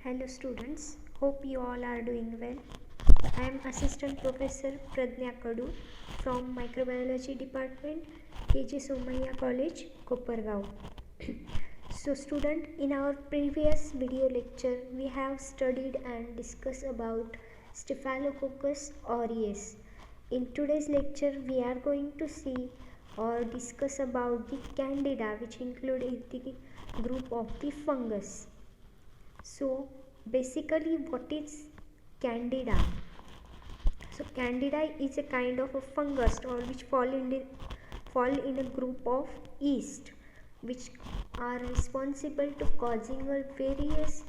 Hello students, hope you all are doing well. I am Assistant Professor Pradnya Kadu from Microbiology Department, KJ Somaiya College, Kopargaon. So student, in our previous video lecture, we have studied and discussed about Staphylococcus aureus. In today's lecture, we are going to see or discuss about the Candida, which include in the group of the fungus. So basically, what is Candida? So Candida is a kind of a fungus or which fall in a group of yeast which are responsible to causing various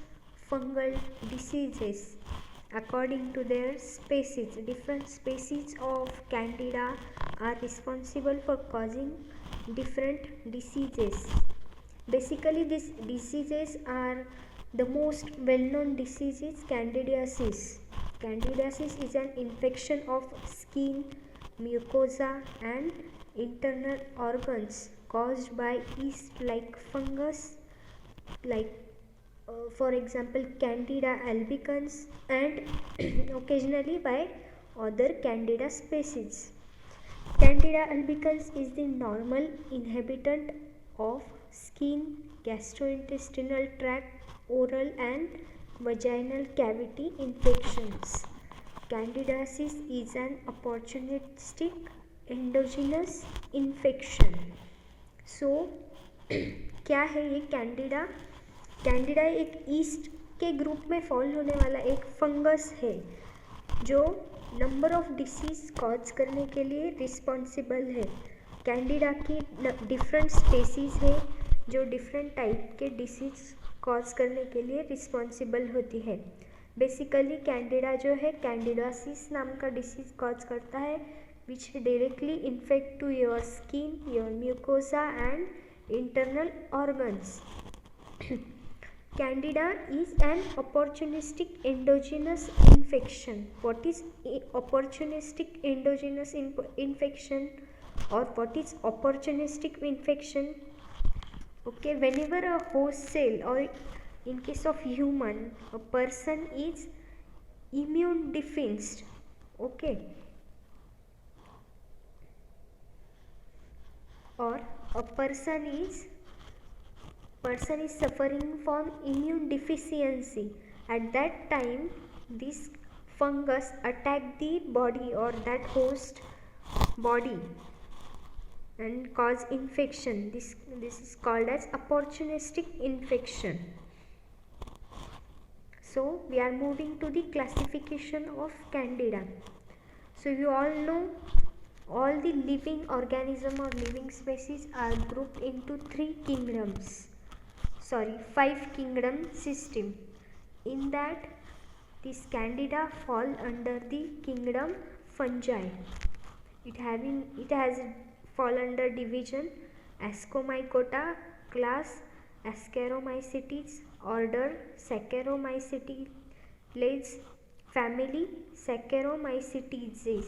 fungal diseases according to their species. Different species of Candida are responsible for causing different diseases. Basically, these diseases are the most well-known disease is Candidiasis. Candidiasis is an infection of skin, mucosa and internal organs caused by yeast-like fungus for example Candida albicans and occasionally by other Candida species. Candida albicans is the normal inhabitant of skin, gastrointestinal tract, oral and vaginal cavity infections. Candidiasis is an opportunistic endogenous infection. So क्या है ये Candida? Candida एक east के group में fall होने वाला एक fungus है जो नंबर ऑफ डिसीज कॉज करने के लिए रिस्पॉन्सिबल है. कैंडिडा की डिफरेंट स्पेसीज है जो डिफरेंट टाइप के डिसीज कॉज करने के लिए रिस्पॉन्सिबल होती है. बेसिकली कैंडिडा जो है कैंडिडासिस नाम का डिसीज कॉज करता है which directly infect to your skin, your mucosa and internal organs. Candida is an opportunistic endogenous infection. What is opportunistic endogenous infection or what is opportunistic infection? Okay, whenever a host cell or in case of human, a person is immune deficient, okay, or a person is suffering from immune deficiency. At that time this fungus attack the body or that host body and cause infection. This is called as opportunistic infection. So we are moving to the classification of Candida. So you all know all the living organism or living species are grouped into 5 kingdom system. In that this Candida fall under the kingdom fungi. It has fall under division Ascomycota, class Ascaromycetes, order Saccharomycetes, family Saccharomycetes.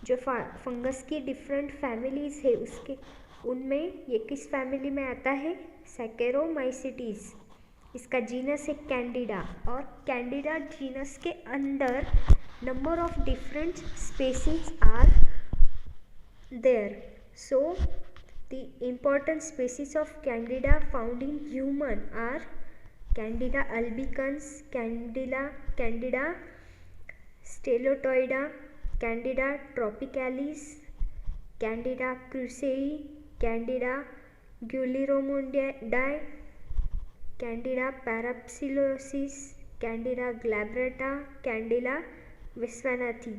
जो fungus की different families है उसके उनमें ये किस family में आता है? सैकेरोमाइसिटीज. इसका जीनस है कैंडिडा और कैंडिडा जीनस के अंदर number of different species are there. So the important species of Candida found in human are Candida albicans, Candida stellatoidea, Candida tropicalis, Candida krusei, Candida guliromondidae, Candida parapsilosis, Candida glabrata, Candida westphanathi.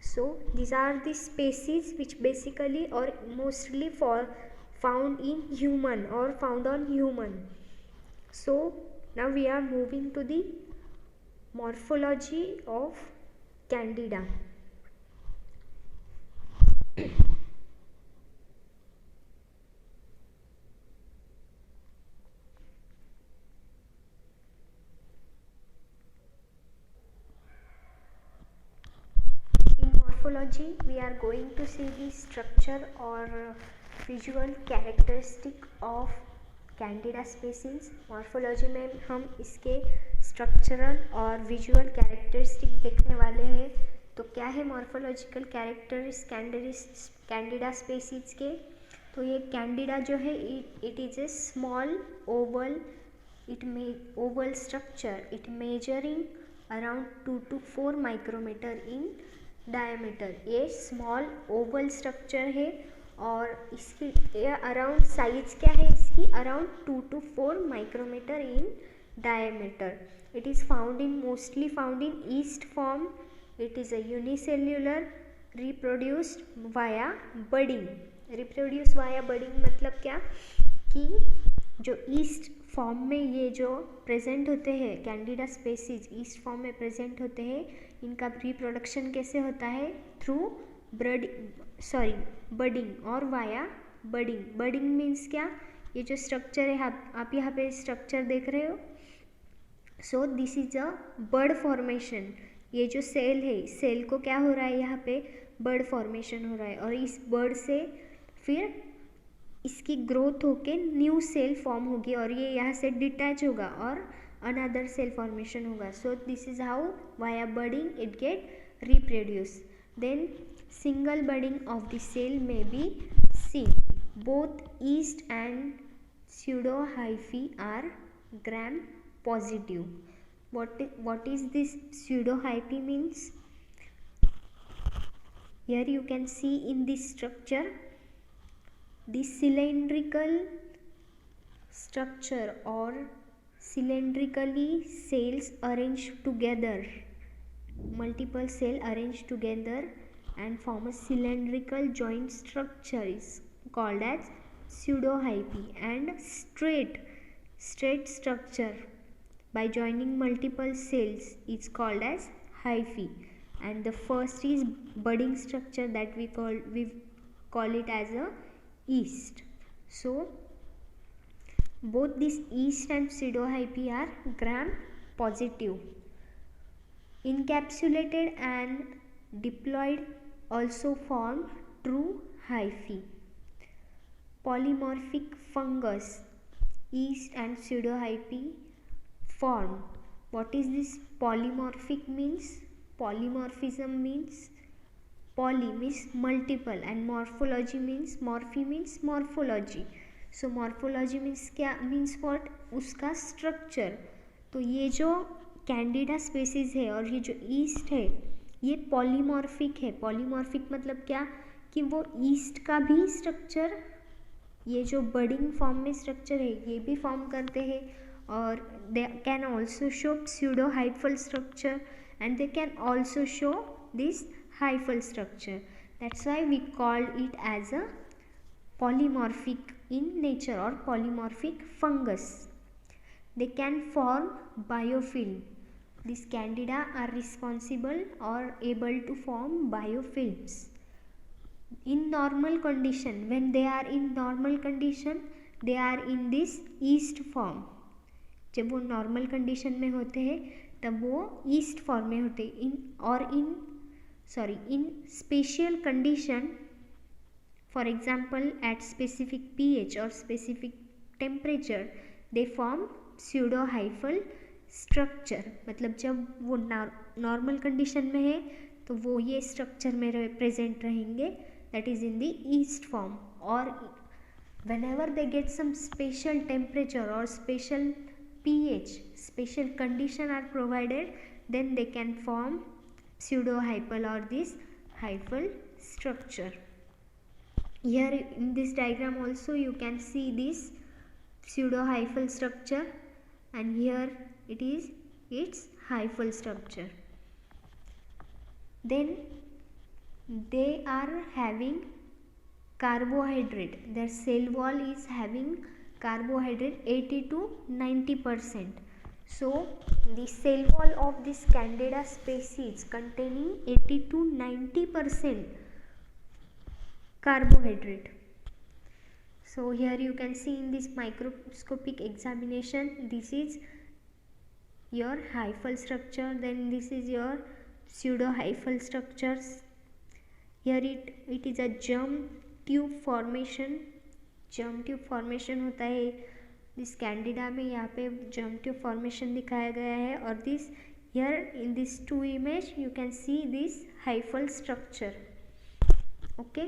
So these are the species which basically or mostly found in human or found on human. So now we are moving to the morphology of Candida. In morphology we are going to see the structure or visual characteristic of Candida species. Morphology में हम इसके structural और visual characteristic देखने वाले हैं। तो क्या है मॉर्फोलॉजिकल कैरेक्टरिस्टिक्स कैंडिडा स्पीसीज के? तो ये कैंडिडा जो है it is a small oval oval structure, it measuring around 2 to 4 micrometre in diameter. ये स्मॉल ओवल स्ट्रक्चर है और इसकी अराउंड साइज क्या है इसकी? Around 2 to 4 micrometre in diameter. It is mostly found in yeast form. It is a unicellular, reproduced via budding. Reproduce via budding मतलब क्या कि जो ईस्ट फॉर्म में ये जो प्रेजेंट होते हैं कैंडिडा स्पीसीज ईस्ट फॉर्म में प्रेजेंट होते हैं, इनका रिप्रोडक्शन कैसे होता है? थ्रू बडिंग और वाया बडिंग। बडिंग मीन्स क्या? ये जो स्ट्रक्चर है आप यहाँ पे स्ट्रक्चर देख रहे हो, सो this is a bud formation. ये जो सेल है, सेल को क्या हो रहा है? यहाँ पे बर्ड फॉर्मेशन हो रहा है और इस बर्ड से फिर इसकी ग्रोथ होके न्यू सेल फॉर्म होगी और ये यहाँ से डिटैच होगा और अनदर सेल फॉर्मेशन होगा। So this is how via budding it get reproduce. Then single budding of the cell में be seen. Both yeast and pseudohyphae are gram positive. What is this pseudohyphae means? Here you can see in this structure, this cylindrical structure or cylindrically cells arranged together, multiple cell arranged together and form a cylindrical joint structure is called as pseudohyphae, and straight structure by joining multiple cells is called as hyphae. And the first is budding structure that we call it as a yeast. So both this yeast and pseudohyphae are gram positive. Encapsulated and diploid also form true hyphae. Polymorphic fungus, yeast and pseudohyphae form. What is this polymorphic means? Polymorphism means poly means multiple and morphology means morphology. So morphology means क्या? means what? उसका structure. तो ये जो Candida species है और ये जो east है ये पॉलीमॉर्फिक है। पॉलीमॉर्फिक मतलब क्या कि वो ईस्ट का भी स्ट्रक्चर, ये जो बडिंग फॉर्म में स्ट्रक्चर है ये भी फॉर्म करते हैं और they can also show pseudohyphal structure and they can also show this hyphal structure. That's why we call it as a polymorphic in nature or polymorphic fungus. They can form biofilm. These candida are responsible or able to form biofilms. In normal condition, when they are in normal condition, they are in this yeast form. जब वो normal condition में होते हैं तब वो east form में होते हैं। In special condition, for example at specific pH और specific temperature they form pseudohyphal structure. मतलब जब वो नॉर्मल कंडीशन में है तो वो ये स्ट्रक्चर में प्रेजेंट रहेंगे, that is in the east form. और whenever they get some special temperature or special pH, special condition are provided, then they can form pseudohyphal or this hyphal structure. Here in this diagram also you can see this pseudohyphal structure and here it is its hyphal structure. Then they are having carbohydrate, their cell wall is having carbohydrate 80 to 90%. So the cell wall of this candida species containing 80 to 90% carbohydrate. So here you can see in this microscopic examination, this is your hyphal structure, then this is your pseudohyphal structures. Here it is a germ tube formation. Germ tube formation होता है this Candida में यहाँ पे germ tube formation दिखाया गया है और this here in this two image you can see this hyphal structure. Okay,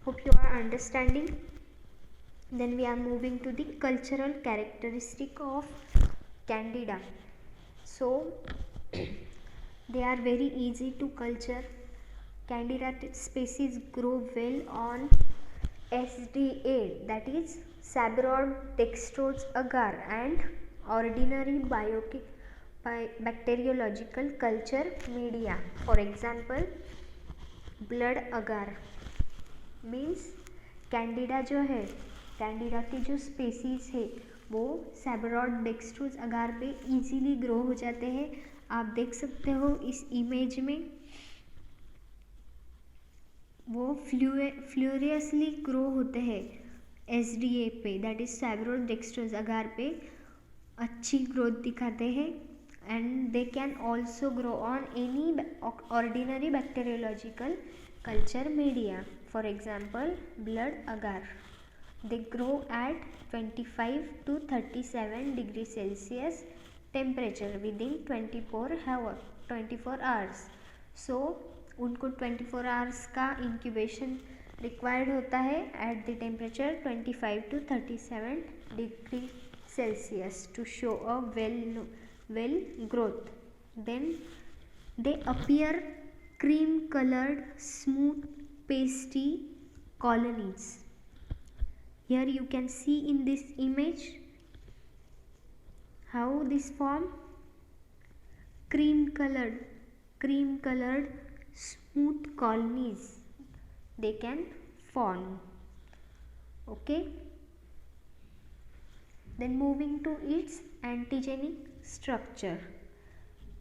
hope you are understanding. Then we are moving to the cultural characteristic of candida. So they are very easy to culture. Candida species grow well on SDA, that is Sabouraud dextrose agar, and ordinary bacteriological culture media. For example, blood agar means Candida जो है, Candida की जो species है वो सैबोरॉड dextrose अगार पे easily grow हो जाते हैं. आप देख सकते हो इस इमेज में वो फ्लूरियसली ग्रो होते हैं SDA पे, दैट इज सैबोरॉड डेक्स्ट्रोज अगार पे अच्छी ग्रोथ दिखाते हैं. And they can also grow on any ordinary bacteriological culture media. For example, blood agar. They grow at 25 to 37 degrees Celsius temperature within 24 hours. So उनको 24 hours का incubation required होता है at the temperature 25 to 37 degree Celsius to show a well growth. Then they appear cream colored smooth pasty colonies. Here you can see in this image how this form cream colored smooth colonies they can form. Okay, then moving to its antigenic structure.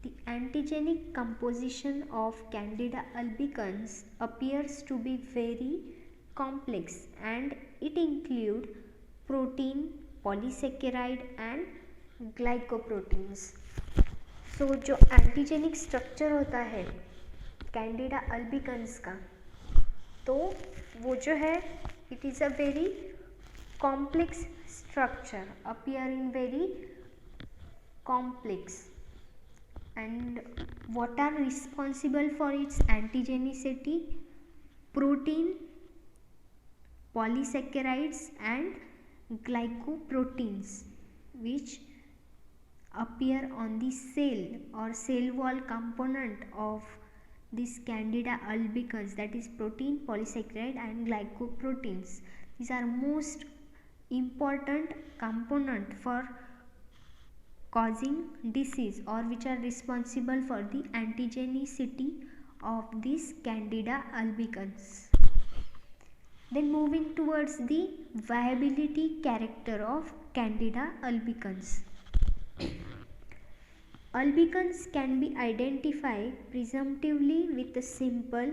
The antigenic composition of Candida albicans appears to be very complex and it includes protein, polysaccharide and glycoproteins. So जो antigenic structure होता है Candida albicans का, तो वो जो है it is a very complex structure, appear in very complex. And what are responsible for its antigenicity? Protein, polysaccharides and glycoproteins which appear on the cell or cell wall component of this Candida albicans, that is protein, polysaccharide and glycoproteins. These are most important component for causing disease or which are responsible for the antigenicity of these Candida albicans. Then moving towards the viability character of Candida albicans. Albicans can be identified presumptively with a simple,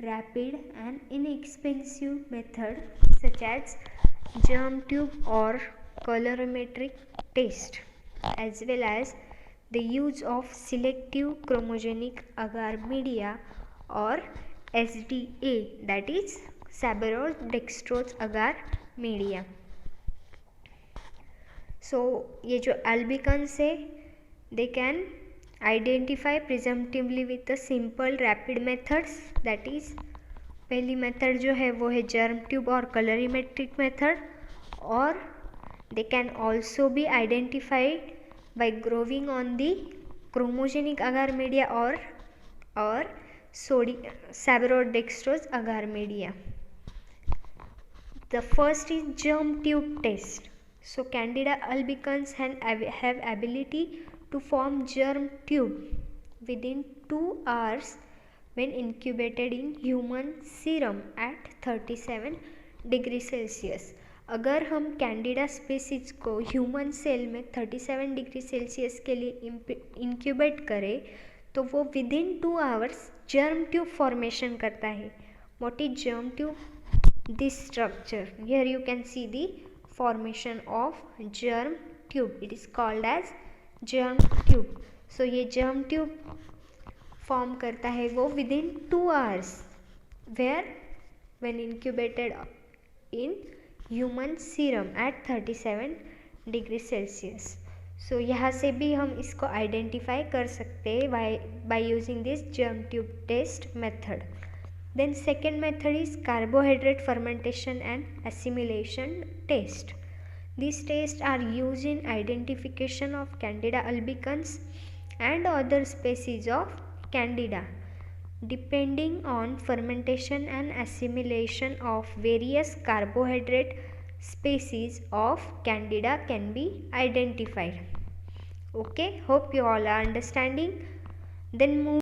rapid and inexpensive method such as germ tube or colorimetric test, as well as the use of selective chromogenic agar media or SDA, that is Sabouraud dextrose agar media. So ये जो albicans है they can identify presumptively with a simple rapid methods, that is पहली method जो है वो है germ tube और colorimetric method, और they can also be identified by growing on the chromogenic agar media or Sabouraud dextrose agar media. The first is germ tube test. So Candida albicans have ability to form germ tube within 2 hours when incubated in human serum at 37 degree Celsius. अगर हम Candida species को human cell में 37 degree Celsius के लिए incubate करें तो वो within 2 hours germ tube formation करता है. What is germ tube? This structure here you can see the formation of germ tube. It is called as germ tube. So ये germ tube form करता है वो within 2 hours where when incubated in human serum at 37 degree Celsius. So यहाँ से भी हम इसको identify कर सकते हैं by using this germ tube test method. Then second method is carbohydrate fermentation and assimilation test. These tests are used in identification of Candida albicans and other species of Candida. Depending on fermentation and assimilation of various carbohydrate species of Candida can be identified. Okay, hope you all are understanding. Then move